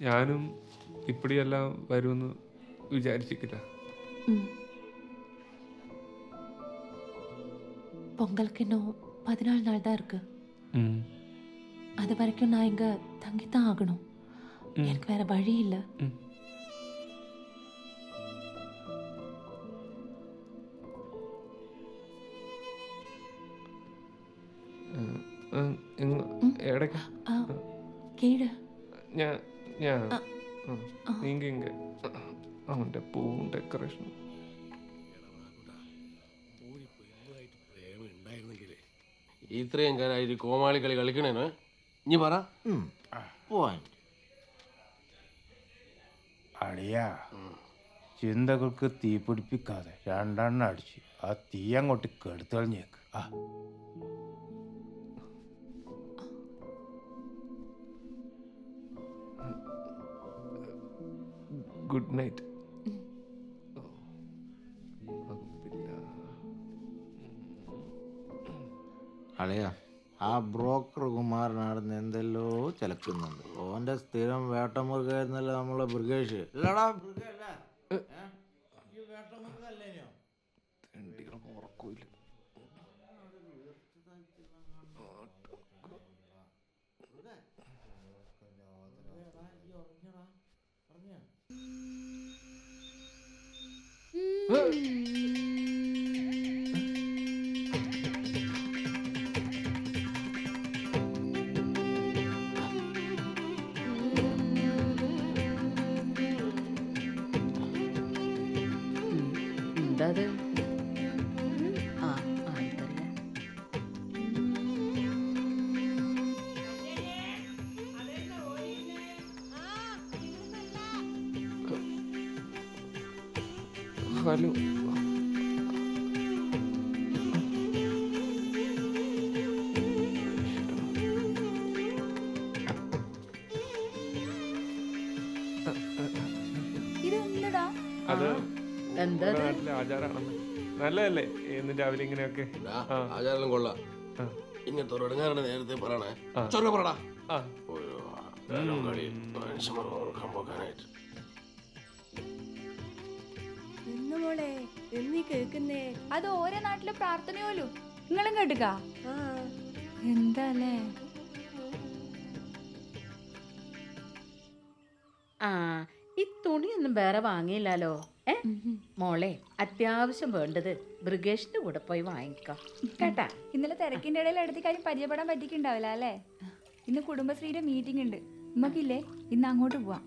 ഞാനും ഇപ്പടിയെല്ലാം വരുമെന്ന് വിചാരിച്ചിട്ടില്ല. பொங்கலுக்கு இன்னும் 14 நாள் தான் இருக்கு. அது வரைக்கும் நான் இங்க தங்கித்தான் ஆகணும். எனக்கு வேற வழி இல்லை. എവിടേക്കാ? കീഴ് നീങ്ക ഇങ്ങ അവൻ്റെ പൂവും ഡെക്കറേഷനും. ഇത്രയും കാലമായിട്ട് കോമാളി കളി കളിക്കണേനോ ഇനി പറ. അളിയാ, ചിന്തകൾക്ക് തീ പിടിപ്പിക്കാതെ 2 എണ്ണം അടിച്ച് ആ തീ അങ്ങോട്ട് കെടുത്തളിഞ്ഞേക്ക്. Good night. അളിയാ, ആ ബ്രോക്കർ കുമാരനാടുന്ന് എന്തെല്ലോ ചിലക്കുന്നുണ്ട്. ഓന്റെ സ്ഥിരം വേട്ടമുറുകായിരുന്നല്ലോ നമ്മളെ ബ്രിഗേഷ്. ഇല്ലടാ ബ്രിഗേഷല്ലേ? ഈ വേട്ടമുറുകല്ലേനോ? ഉറക്കൂല. എന്താ ആ ആൾക്കറിയാം. ഹലോ. അത് നാട്ടിലെ ആചാരാണെന്ന്. നല്ലതല്ലേ എന്നും രാവിലെ ഇങ്ങനെയൊക്കെ? ആചാരം കൊള്ളാം. ഇങ്ങനത്തെ ഒരു ഇടങ്ങാറാണ് നേരത്തെ പറയണേ. ചൊല്ല പറടാ. മനുഷ്യന്മാർ ഓർക്കാൻ പോകാനായിട്ട് മോളെ എന്നീ കേൾക്കുന്നേ. അത് ഓരോ നാട്ടിലെ പ്രാർത്ഥനയോലു നിങ്ങളും കേട്ടുക. എന്താല്ലേ? ആ, ഈ തുണിയൊന്നും വേറെ വാങ്ങിയില്ലല്ലോ. മോളെ, അത്യാവശ്യം വേണ്ടത് ബ്രിഗേഷിന്റെ കൂടെ പോയി വാങ്ങിക്കാം കേട്ടാ. ഇന്നലെ തിരക്കിന്റെ ഇടയിൽ അടുത്ത കാര്യം പരിചയപ്പെടാൻ പറ്റിയിട്ടുണ്ടാവില്ല അല്ലേ? ഇന്ന് കുടുംബശ്രീയുടെ മീറ്റിംഗ് ഉണ്ട്. ഉമ്മക്കില്ലേ ഇന്ന് അങ്ങോട്ട് പോവാം.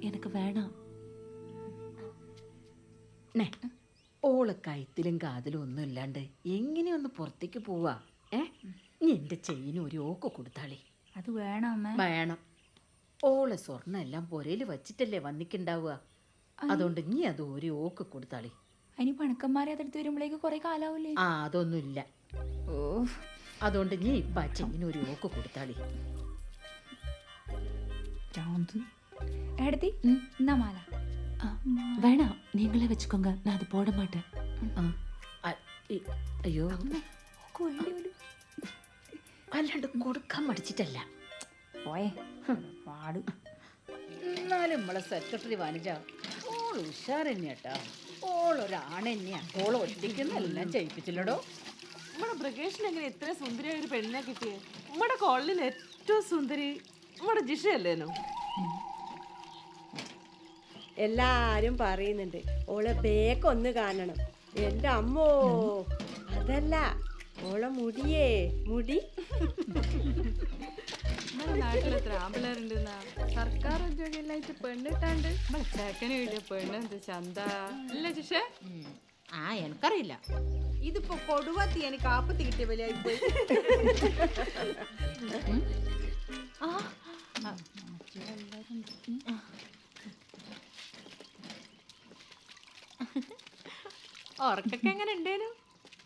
എനിക്ക് വേണം. ഓള് കഴുത്തിലും കാതിലും ഒന്നും ഇല്ലാണ്ട് എങ്ങനെയൊന്ന് പുറത്തേക്ക് പോവാ? നീ എന്റെ ചെയിന് ഒരു ഓക്ക് കൊടുത്താളി. അത് വേണം അമ്മ. വേണം. ഓളെ സ്വർണ്ണം എല്ലാം പൊരയില് വച്ചിട്ടല്ലേ വന്നിക്കുണ്ടാവുക. അതുകൊണ്ട് നീ അത് ഒരു ഓക്ക് കൊടുത്താളി. അതിന് പണക്കന്മാരെ അതെടുത്ത് വരുമ്പോഴേക്ക് കുറെ കാലാവൂലേ? ആ, അതൊന്നുമില്ല. ഓ, അതുകൊണ്ട് നീ ഇപ്പം ആ ചെയിന് ഒരു ഓക്ക് കൊടുത്താളി. എടുത്തി എന്നാ മാല വേണം. നീങ്ങളെ വെച്ചുക്കോങ്ക, ഞാൻ അത് പോട മാട്ടേൻ. അയ്യോ, അല്ലാണ്ട് കൊടുക്കാൻ മടിച്ചിട്ടല്ല. പോയേ പാട്. എന്നാലും നമ്മളെ സെക്രട്ടറി വനിജ ഓൾ ഉഷാർ തന്നെയാട്ടാ. ഓളൊരാണെന്നെയാ. ഓള് ഒറ്റയ്ക്കെന്നെല്ലാം ചെയ്യിപ്പിച്ചില്ലടോ. നമ്മുടെ ബ്രിഗേഷിന് എങ്ങനെ ഇത്ര സുന്ദരിയായ ഒരു പെണ്ണിനെ കിട്ടിയേ? നമ്മുടെ കോളനിയിൽ ഏറ്റവും സുന്ദരി നമ്മുടെ ജിഷയല്ലേനോ? എല്ലാരും പറയുന്നുണ്ട് ഓളെ ബേക്കൊന്ന് കാണണം. എന്റെ അമ്മോ, അതല്ല ഓളെ മുടിയേ മുടി. നമ്മുടെ നാട്ടിൽ എത്ര ആമ്പിള്ളേരുണ്ടെന്നാ. സർക്കാർ ഉദ്യോഗയിലായിട്ട് പെണ്ണിട്ടാണ്ട് നമ്മളെ ചേക്കന് കിട്ടിയ പെണ്ണ് എന്ത് ചന്ത അല്ലേ ജിഷേ? ആ, എനിക്കറിയില്ല. ഇതിപ്പോ കൊടുവത്തി എനിക്ക് ആപ്പത്തി കിട്ടിയ വിലയായി പോയി. ഉറക്കൊക്കെ എങ്ങനെ ഉണ്ടേനു?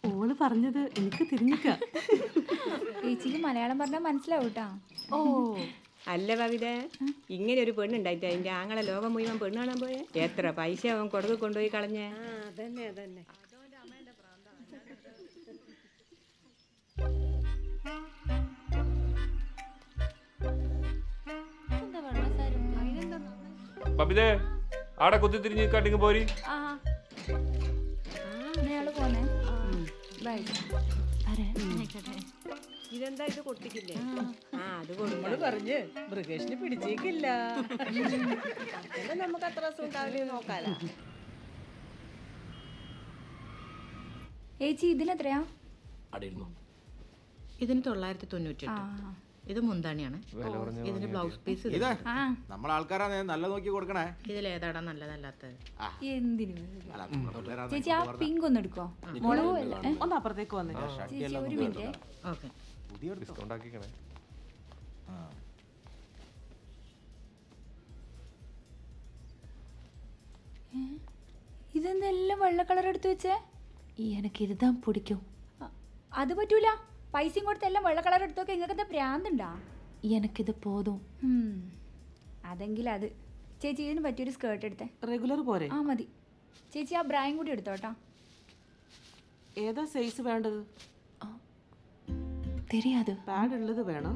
ഓള് പറഞ്ഞത് എനിക്ക് തിരിഞ്ഞിക്ക. ചേച്ചിക്ക് മലയാളം പറഞ്ഞാൽ മനസ്സിലാവൂട്ടാ. ഓ, അല്ല കവിത, ഇങ്ങനെ ഒരു പെണ്ണുണ്ടായിട്ട് അതിന്റെ ആങ്ങളെ ലോകം മുഴുവൻ പെണ്ണ് കാണാൻ പോയെ. എത്ര പൈസ അവൻ കൊടുക്ക് കൊണ്ടുപോയി കളഞ്ഞേ. അതന്നെ അതന്നെ. എന്താ വെള്ളം ബബിതേ ആടെ കുത്തി തിരിഞ്ഞ് കട്ടിങ് പോരി. അയാള് പോന്നെ ബൈ. ഇതെന്താ ഇത് കൊടുത്തിട്ടില്ലേ? അത് നമ്മള് പറഞ്ഞ് മൃഗേഷിന് പിടിച്ചേക്കില്ല. നമുക്ക് അത്ര രസം ഉണ്ടാവില്ലേ നോക്കാലോ. ചേച്ചി ഇതിനെത്രയാ? അടിയിരുന്നു. ഇതിന് 998. ഇത് മുന്താണിയാണ്. ഇതിന് ബ്ലൗസ് പീസ്. ഇതേ നമ്മളെ ആൾക്കാരാ നല്ല നോക്കി കൊടുക്കണേ. ഇതിലേതാടാ നല്ലതല്ലാത്തത്? എന്തിനു അല്ല, ചേച്ചി ആ പിങ്ക് ഒന്ന് എടുക്കോ? മുളക് അല്ലേ? ഒന്ന് അപ്പുറത്തേക്ക് വന്നേ. ചേച്ചി ഒരു മിനിറ്റ്. ഓക്കെ. ഡിസ്കൗണ്ട് ആക്കിക്കണേ. ഇതെന്തെല്ലാം വെള്ള കളർ എടുത്തു വെച്ചേ? എനിക്ക് ഇതാ പിടിക്കും. അത് പറ്റൂല. പൈസയും കൊടുത്ത് എല്ലാം വെള്ള കളർ എടുത്തൊക്കെ നിങ്ങൾക്ക് പ്രാന്തുണ്ടാ? എനിക്കിത് പോതും. അതെങ്കിൽ അത്. ചേച്ചി ഇതിന് പറ്റിയൊരു സ്കേർട്ട് എടുത്തേ. റെഗുലർ പോരെ? ആ മതി. ചേച്ചി ആ ബ്രായും കൂടി എടുത്തോട്ടാ. ഏതാ സൈസ് വേണ്ടത്? தெரியாது. പാഡ് ഉള്ളത് വേണം.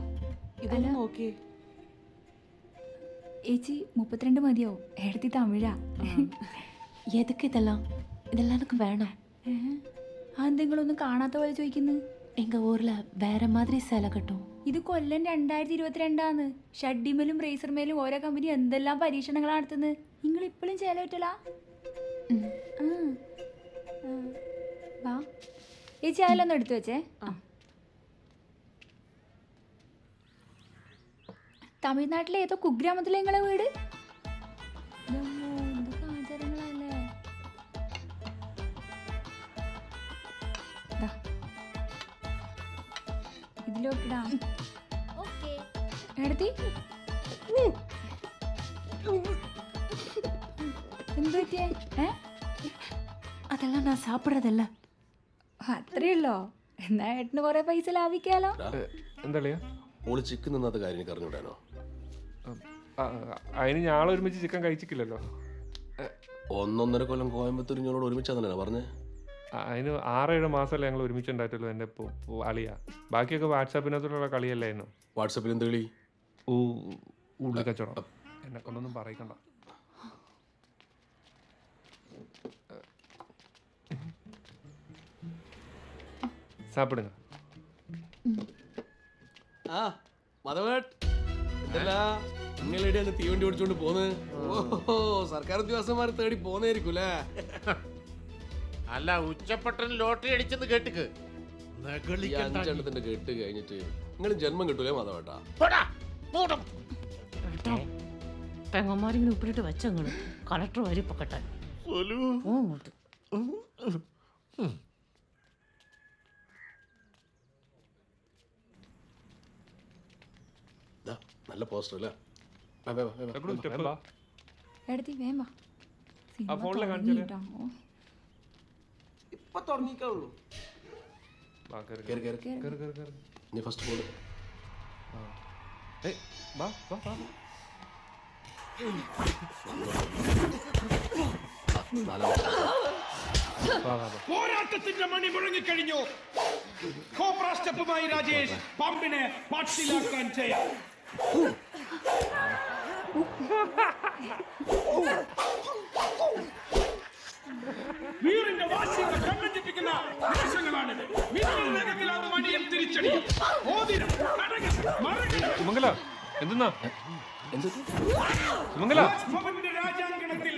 ഇതൊന്ന് നോക്കിയേ. ചേച്ചി 32 മതിയോ? എടുത്തി തമിഴാ. എതൊക്കെ ഇതെല്ലാം എനിക്ക് വേണം. അതെന്തെങ്കിലൊന്നും കാണാത്ത പോലെ ചോദിക്കുന്നു. എങ്ക ഊരില് വേറെ മാതിരി സ്ഥല കിട്ടും. ഇത് കൊല്ലം 2022 ഷഡ്ഡിമേലും ബ്രേസർമേലും ഓരോ കമ്പനി എന്തെല്ലാം പരീക്ഷണങ്ങളാണ് നടത്തുന്നത്. നിങ്ങൾ ഇപ്പോഴും ചേല പറ്റല. വാ ചേച്ചി അതിലൊന്നും എടുത്തു വെച്ചേ. തമിഴ്നാട്ടിലെ ഏതോ കുഗ്രാമത്തിലെ നിങ്ങളെ വീട്? എന്തൊക്കെ ആചാരങ്ങളല്ലേ. ഇതിലോക്കിടാ എടുത്തി. എന്ത് പറ്റിയേ? അതെല്ലാം ഞാൻ സാപ്പിടതല്ല. അത്രയുള്ളോ? എന്നാ ഏട്ടന് കുറെ പൈസ ലാഭിക്കാലോ. എന്താ ഓള് ചിക്കൻ നിന്നാത്ത കാര്യം എനിക്ക് അറിഞ്ഞുവിടാനോ? അതിന് ഞങ്ങൾ ഒരുമിച്ച് ചിക്കൻ കഴിച്ചിട്ടില്ലല്ലോ. 1.5 കൊല്ലം കോയമ്പത്തൂർ ഞങ്ങളോട് ഒരുമിച്ചാന്നല്ലേ പറഞ്ഞേ? അതിന് 6-7 മാസമല്ലേ ഞങ്ങൾ ഒരുമിച്ചുണ്ടായിട്ടുള്ളൂ. എൻ്റെ അളിയാ. ബാക്കിയൊക്കെ വാട്സാപ്പിനകത്തുള്ള കളിയല്ലായിരുന്നു. വാട്സാപ്പിൽ എന്ത് കളി? ഉള്ളി കച്ചവടം. എന്നെ കൊണ്ടൊന്നും പറയിക്കണ്ട. സാപ്പിടുങ്ങ. ആ മതവേട്ട് നിങ്ങളെവിടെ അങ്ങ് തീവണ്ടി ഓടിച്ചോണ്ട് പോന്ന്? ഓഹോ, സർക്കാർ ഉദ്യോഗസ്ഥന്മാർ തേടി പോന്നായിരിക്കും അല്ലേ? അല്ല, ഉച്ചപ്പെട്ടൻ ലോട്ടറി അടിച്ചെന്ന് കേട്ടിക്ക്. 5 കെട്ട് കഴിഞ്ഞിട്ട് നിങ്ങൾ ജന്മം കിട്ടൂലേ മതവേട്ടാ? പെങ്ങന്മാരിങ്ങനെ ഉപ്പിലിട്ട് വെച്ചങ്ങള് കളക്ടർ വരി പൊക്കട്ടെ. നല്ല പോസ്റ്റർ അല്ലേ? എടുത്തി വേമ്പ. ഇപ്പൊ തുടങ്ങിക്കുള്ളൂ. നീ ഫസ്റ്റ് പോള്. പോരാട്ടത്തിന്റെ മണി മുഴങ്ങിക്കഴിഞ്ഞു. കോബ്ര സ്റ്റെപ്പുമായി രാജേഷ് പമ്പിനെ പാട്ടിലാക്കാൻ ചെയ്യാം. വീറിന്റെ വാശികൾ കണ്ണഞ്ചിപ്പിക്കുന്ന നിമിഷങ്ങളാണിത്. വേഗത്തിൽ അവർ മടിയും തിരിച്ചടിയും. സുമംഗല എന്തെന്നാ? സുമംഗല രാജാങ്കണത്തിൽ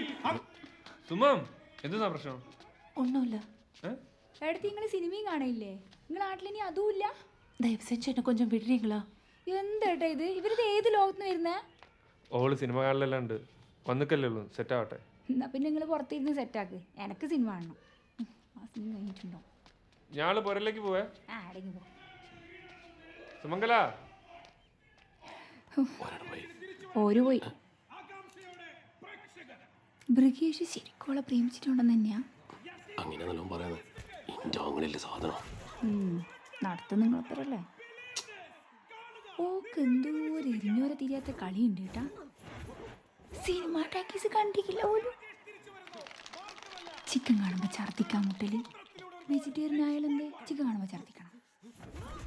സുമം എന്തെന്നാ പ്രശ്നം? ഒന്നുമില്ല. എടുത്ത് നിങ്ങൾ സിനിമയും കാണില്ലേ? നിങ്ങൾ നാട്ടിലിനി അതുമില്ല. ദയവസെന്നെ കൊഞ്ചം വിടുறீங்களா? എന്താ ഇത്? ഇവരിത് ഏത് ലോകത്തുനിന്ന് വരുന്നേ? ഓള് സിനിമ കാണലെല്ലാം ഉണ്ട്. വന്നിക്കല്ലേ ഉള്ളൂ. സെറ്റ് ആവട്ടെ. എന്നാ പിന്നെ നിങ്ങൾ പുറത്തിരുന്ന് സെറ്റാക്ക്. എനിക്ക് സിനിമ കാണണം. ആ സിനിമ കഴിഞ്ഞിട്ടുണ്ടോ? ഞാള് പുരലേക്ക് പോവേ. അടങ്ങി പോ. സുമംഗല ഓര് പോയി. ബ്രിഗേഷ് ശരിക്കോളെ പ്രേമിച്ചിട്ടുണ്ടെന്ന് തന്നെയാ. അങ്ങനെ നല്ലോണം പറയാതെ ഇന്റെ സാധനം നടത്തും നിങ്ങളപ്പറല്ലേ. ഓക്ക് എന്തോ ഒരു എരിഞ്ഞോരെ തിരിയാത്ത കളിയുണ്ട് കേട്ടാ. സിനിമ ടാക്കീസ് കണ്ടിട്ടില്ല പോലും. ചിക്കൻ കാണുമ്പോൾ ഛർദിക്കാൻ മുട്ടല്. വെജിറ്റേറിയൻ ആയാലെന്തേ ചിക്കൻ കാണുമ്പോൾ ഛർദിക്കണം.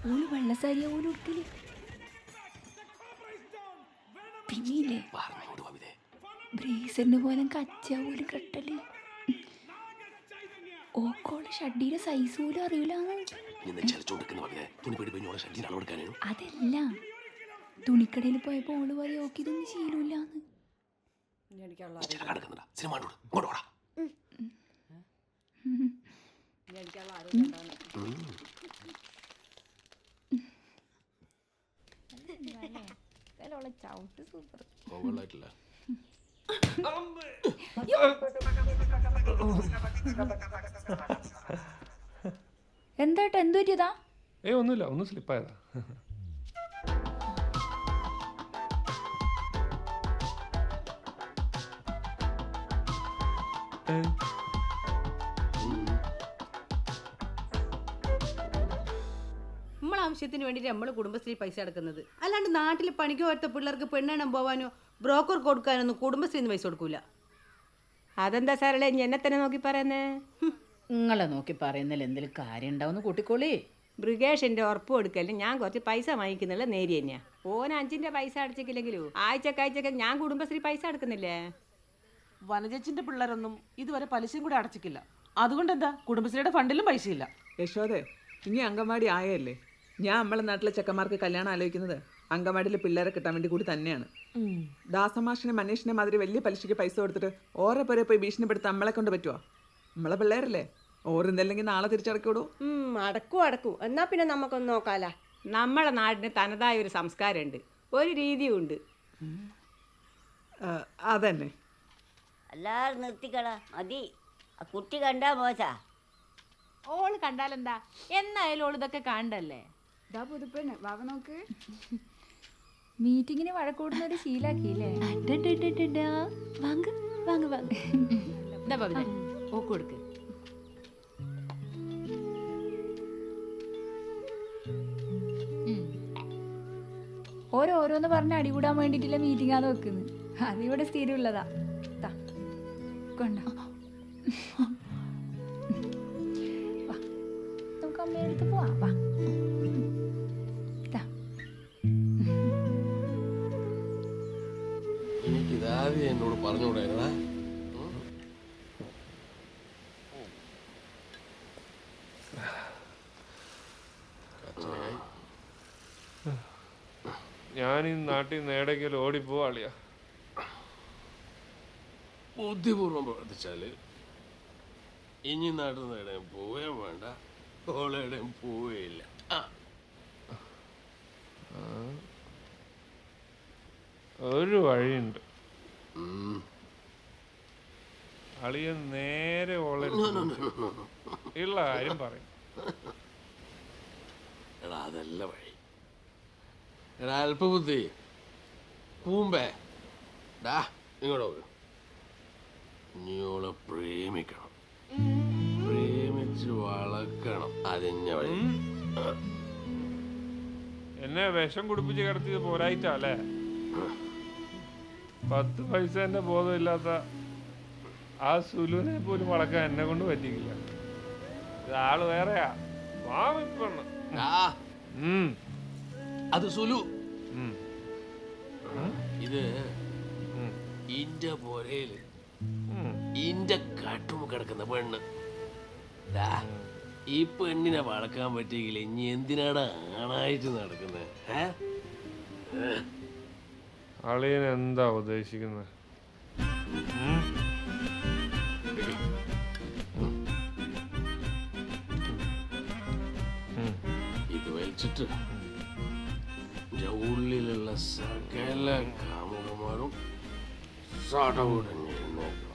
ഓല് വെള്ളസാരിയാ ഓല് ഉടുക്കല്. പിന്നെയില്ലേ ബ്രേസറിന് പോലെ കച്ച പോലും കെട്ടല്. ഓക്കോള് ഷഡ്ഡിയുടെ സൈസ് പോലും അറിയില്ലാന്ന്. അതല്ല, തുണിക്കടയിൽ പോയപ്പോ ഓള് പറയും ഓക്ക് ഇതൊന്നും ശീലമില്ലാന്ന്. ചവിട്ട് സൂപ്പർ. എന്തായിട്ട് എന്ത് പറ്റിയതാ? ഒന്നുമില്ല, ഒന്ന് സ്ലിപ്പായതാ. നമ്മളെ ആവശ്യത്തിന് വേണ്ടിയിട്ട് നമ്മൾ കുടുംബശ്രീ പൈസ അടക്കുന്നത്. അല്ലാണ്ട് നാട്ടിൽ പണിക്ക് പോലത്തെ പിള്ളേർക്ക് പെണ്ണെണ്ണം പോവാനോ ബ്രോക്കർ കൊടുക്കാനൊന്നും കുടുംബശ്രീന്ന് പൈസ കൊടുക്കൂല. അതെന്താ സാറല്ലേ എന്നെ തന്നെ നോക്കി പറയുന്നേ? നിങ്ങളെ നോക്കി പറയുന്നതിൽ എന്തെങ്കിലും കാര്യം ഉണ്ടാവുന്ന കൂട്ടിക്കോളി. ബ്രിഗേഷിന്റെ ഉറപ്പ് കൊടുക്കല്ലേ ഞാൻ കുറച്ച് പൈസ വാങ്ങിക്കുന്നുള്ള നേരി തന്നെയാ. ഓൻ 5ന്റെ പൈസ അടച്ചിട്ടില്ലെങ്കിലോ ആഴ്ചക്കാഴ്ചക്ക് ഞാൻ കുടുംബശ്രീ പൈസ അടക്കുന്നില്ലേ. വനജച്ചിന്റെ പിള്ളേരൊന്നും ഇതുവരെ പലിശയും കൂടെ അടച്ചിട്ടില്ല. അതുകൊണ്ട് എന്താ കുടുംബശ്രീയുടെ ഫണ്ടിലും പൈസയില്ല. യശോദേ, ഇനി അങ്കമാടി ആയല്ലേ. ഞാൻ നമ്മളെ നാട്ടിലെ ചെക്കന്മാർക്ക് കല്യാണം ആലോചിക്കുന്നത് അങ്കമാടിയിലെ പിള്ളേരെ കിട്ടാൻ വേണ്ടി കൂടി തന്നെയാണ്. ദാസമാഷിനെ മനീഷിനെ മാതിരി വലിയ പലിശയ്ക്ക് പൈസ കൊടുത്തിട്ട് ഓരോ പേരെ പോയി ഭീഷണിപ്പെടുത്താൻ നമ്മളെ കൊണ്ട് പറ്റുമോ? നമ്മളെ പിള്ളേരല്ലേ, ഓരോന്നല്ലെങ്കിൽ നാളെ തിരിച്ചടക്കൂടൂ. അടക്കൂ. എന്നാ പിന്നെ നമുക്കൊന്ന് നോക്കാല. നമ്മളെ നാടിന് തനതായ ഒരു സംസ്കാരമുണ്ട്, ഒരു രീതിയുണ്ട്. അതന്നെ. എല്ലാവരും നിർത്തിക്കള മതി. ആ കുട്ടി കണ്ടാ മോശാ. ഓള് കണ്ടാലെന്താ, എന്നായാലും ഓള് ഇതൊക്കെ കണ്ടല്ലേ. പുതുപ്പെണ്ണ് വാവ നോക്ക്. മീറ്റിങ്ങിന് വഴക്കൂടുന്നൊരു ശീലാക്കിയില്ലേ? വാങ്ങ് വാങ്ങ് വാങ്ങ്. എന്താ ബബിത ഓക്ക് കൊടുക്ക്. ഓരോന്ന് പറഞ്ഞ് അടികൂടാൻ വേണ്ടിട്ടില്ല മീറ്റിംഗാന്ന് വെക്കുന്നത്. അതിവിടെ സ്ഥിരമുള്ളതാ. കൊണ്ട നമുക്ക് അമ്മയുടെ അടുത്ത് പോവാ. വാ. എനിക്കിതാദ്യം എന്നോട് പറഞ്ഞുകൂടായിരുന്നാ? ഞാൻ ഈ നാട്ടിൽ നിന്ന് എവിടേക്കെങ്കിലും ഓടിപ്പോവാളിയാ. ബുദ്ധിപൂർവ്വം പ്രവർത്തിച്ചാല് ഇനി നാട്ടിൽ നിന്ന് എവിടെയും പോവുകയും വേണ്ട, ഓളെവിടെയും പോവുകയില്ല. ഒരു വഴിയുണ്ട്. അളിയൻ നേരെ ഓളെ ഉള്ള കാര്യം പറയും. എടാ അതല്ല വഴി. എടാ അല്പബുദ്ധി കൂമ്പേ, ഡാ ഇങ്ങോട്ട് നീ ഓളെ പ്രേമിക്കണം, പ്രേമിച്ച് വളക്കണം. അതിന്റെ വഴി. എന്നെ വിഷം കുടിപ്പിച്ച് കിടത്തിയത് പോരായിട്ടല്ലേ? 10 പൈസ എന്റെ ബോധമില്ലാത്ത ആ സുലുവിനെ പോലും വളക്കാൻ എന്നെ കൊണ്ട് പറ്റിക്കില്ല. ഇതാള് വേറെയാ, മാമിപ്പെണ്ണ്. അത് സുലു. ഇത് ഇന്റെ പോരയില് ഇന്റെ കാട്ടുമ്പോ കിടക്കുന്ന പെണ്ണ്. ഈ പെണ്ണിനെ വളക്കാൻ പറ്റിയെങ്കിൽ ഇനി എന്തിനാണ് ആണായിട്ട് നടക്കുന്നത്? അളിയൻ എന്താ ഉദ്ദേശിക്കുന്നത്? ഇത് വലിച്ചിട്ട് ഉള്ളിലുള്ള സകല കാമുകന്മാരും സടവുടഞ്ഞിരുന്നേക്കും.